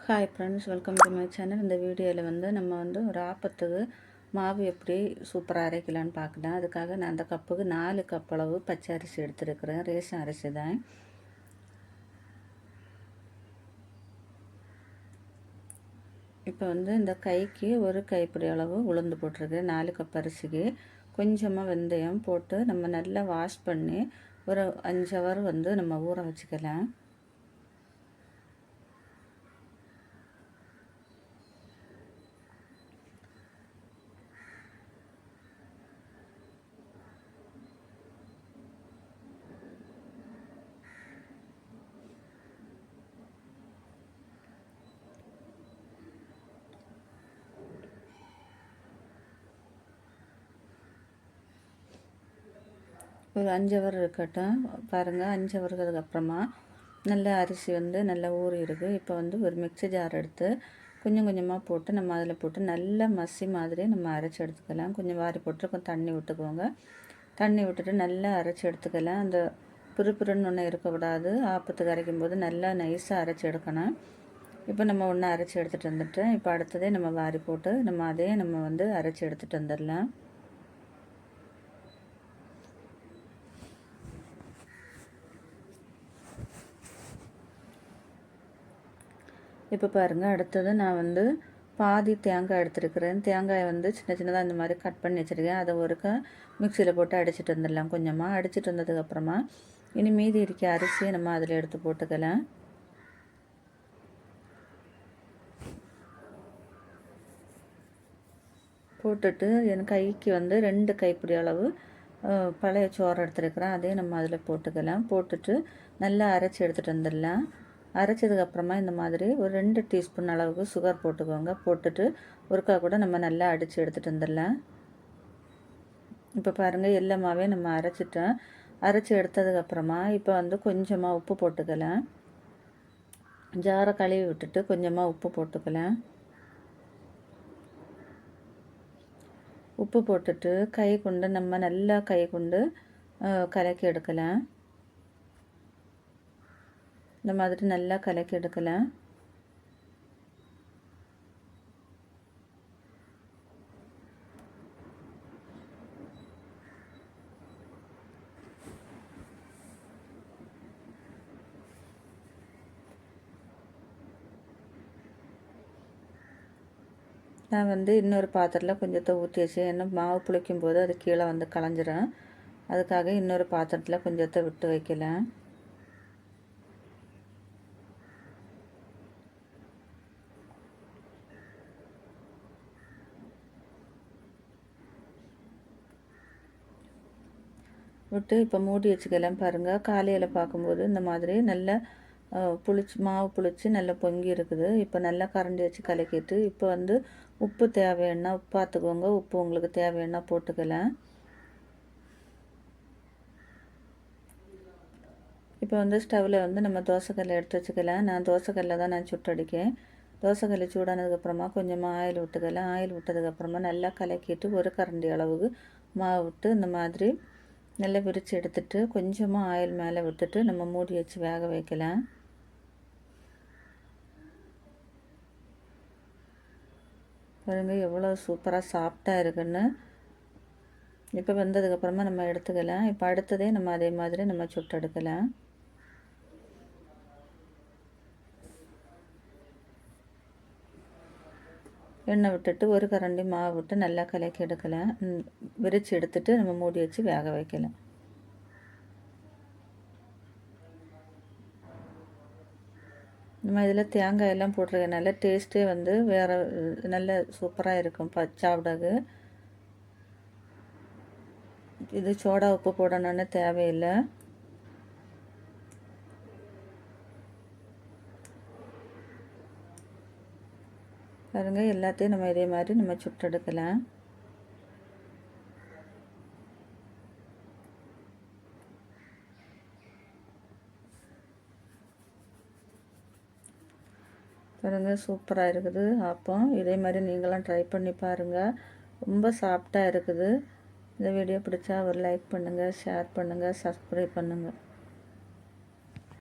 Hi friends, welcome to my channel. இந்த வீடியோவில் நம்ம ஒரு ஆப்பத்துக்கு மாவு எப்படி சூப்பராக அரைக்கலான்னு பார்க்கலாம். அதுக்காக நான் அந்த கப்புக்கு 4 கப் அளவு பச்சை அரிசி எடுத்துருக்கிறேன். ரேஷன் அரிசி தான். இப்போ இந்த கைக்கு ஒரு கைப்பிடி அளவு உளுந்து போட்டிருக்கேன். 4 கப் அரிசிக்கு கொஞ்சமாக வெந்தயம் போட்டு நம்ம நல்லா வாஷ் பண்ணி ஒரு 5 ஹவர் நம்ம ஊற வச்சுக்கலாம். ஒரு 5 ஹவர் இருக்கட்டும். பாருங்கள், 5 ஹவருக்கு அப்புறமா நல்ல அரிசி நல்லா ஊறி இருக்குது. இப்போ ஒரு மிக்ஸி ஜார் எடுத்து கொஞ்சம் கொஞ்சமாக போட்டு நம்ம அதில் போட்டு நல்லா மசி மாதிரி நம்ம அரைச்சி எடுத்துக்கலாம். கொஞ்சம் வாரி போட்டு கொஞ்சம் தண்ணி விட்டுக்குவோங்க. தண்ணி விட்டுட்டு நல்லா அரைச்சி எடுத்துக்கலாம். அந்த பிறுபிறுன்னு ஒன்று இருக்கக்கூடாது. ஆப்பத்துக்கு அரைக்கும் போது நல்லா நைஸாக அரைச்சி எடுக்கணும். இப்போ நம்ம ஒன்று அரைச்சி எடுத்துகிட்டு வந்துட்டேன். இப்போ அடுத்ததே நம்ம வாரி போட்டு நம்ம அதே நம்ம அரைச்சி எடுத்துகிட்டு வந்துடலாம். இப்போ பாருங்கள், அடுத்தது நான் பாதி தேங்காய் எடுத்துருக்கிறேன். தேங்காயை சின்ன சின்னதாக இந்த மாதிரி கட் பண்ணி வச்சுருக்கேன். அதை ஒருக்கா மிக்சியில் போட்டு அடிச்சிட்டு வந்துடலாம். கொஞ்சமாக அடிச்சிட்டு வந்ததுக்கப்புறமா இனி மீதி இருக்க அரிசியை நம்ம அதில் எடுத்து போட்டுக்கலாம். போட்டுட்டு என் கைக்கு 2 கைப்பிடி அளவு பழைய சோறு எடுத்துருக்கிறேன். அதே நம்ம அதில் போட்டுக்கலாம். போட்டுட்டு நல்லா அரைச்சி எடுத்துகிட்டு வந்துடலாம். அரைச்சதுக்கப்புறமா இந்த மாதிரி ஒரு 2 டீஸ்பூன் அளவுக்கு சுகர் போட்டுக்கோங்க. போட்டுட்டு ஒருக்கா கூட நம்ம நல்லா அடித்து எடுத்துகிட்டு வந்துடலாம். இப்போ பாருங்கள், எல்லாமாவே நம்ம அரைச்சிட்டோம். அரைச்சி எடுத்ததுக்கப்புறமா இப்போ கொஞ்சமாக உப்பு போட்டுக்கலாம். ஜாரை கழுவி விட்டுட்டு கொஞ்சமாக உப்பு போட்டுக்கலாம். உப்பு போட்டுட்டு கை கொண்டு நம்ம நல்லா கை கொண்டு கலக்கி எடுக்கலாம். இந்த மாதிரி நல்லா கலக்கி எடுக்கலாம். நான் இன்னொரு பாத்திரத்தில் கொஞ்சத்தை ஊற்றி வச்சு, என்ன மாவு புளிக்கும் போது அது கீழே களைஞ்சிரும். அதுக்காக இன்னொரு பாத்திரத்தில் கொஞ்சத்தை விட்டு வைக்கலாம். விட்டு இப்போ மூடி வச்சுக்கலாம். பாருங்கள், காலையில் பார்க்கும்போது இந்த மாதிரி நல்லா மாவு புளிச்சு நல்லா பொங்கி இருக்குது. இப்போ நல்லா கரண்டி வச்சு கலக்கிட்டு இப்போ உப்பு தேவைன்னா உப்பு பார்த்துக்கோங்க. உப்பு உங்களுக்கு தேவைன்னா போட்டுக்கலாம். இப்போ ஸ்டவ்வில் நம்ம தோசைக்கல்லை எடுத்து வச்சுக்கலாம். நான் தோசைக்கல்லை தான் நான் சுட்டடிக்கேன். தோசைக்கல்லை சூடானதுக்கப்புறமா கொஞ்சமாக ஆயில் விட்டுக்கலாம். ஆயில் விட்டதுக்கப்புறமா நல்லா கலக்கிட்டு ஒரு கரண்டி அளவுக்கு மாவு விட்டு இந்த மாதிரி நல்லா விரித்து எடுத்துட்டு கொஞ்சமாக ஆயில் மேலே விட்டுட்டு நம்ம மூடி வச்சு வேக வைக்கலாம். பாருங்கள், எவ்வளோ சூப்பராக சாஃப்டாக இருக்குன்னு. இப்போ வெந்ததுக்கப்புறமா நம்ம எடுத்துக்கலாம். இப்போ அடுத்ததே நம்ம அதே மாதிரி நம்ம சுட்டு எடுக்கலாம். எண்ணெய் விட்டுட்டு ஒரு கரண்டி மாவு விட்டு நல்லா கலக்கி எடுக்கலாம். விரித்து எடுத்துட்டு நம்ம மூடி வச்சு வேக வைக்கலாம். நம்ம இதில் தேங்காய் எல்லாம் போட்டிருக்கனால டேஸ்ட்டே வேறு நல்ல சூப்பராக இருக்கும். சாப்பிடாது. இது சோடா உப்பு போடணுன்னு தேவையில்லை. பாருங்கள், எல்லாத்தையும் நம்ம இதே மாதிரி நம்ம சுட்டெடுக்கலாம். பாருங்கள், சூப்பராக இருக்குது ஆப்பம். இதே மாதிரி நீங்களும் ட்ரை பண்ணி பாருங்கள். ரொம்ப சாஃப்டாக இருக்குது. இந்த வீடியோ பிடிச்சா ஒரு லைக் பண்ணுங்கள், ஷேர் பண்ணுங்கள், சப்ஸ்கிரைப் பண்ணுங்கள்.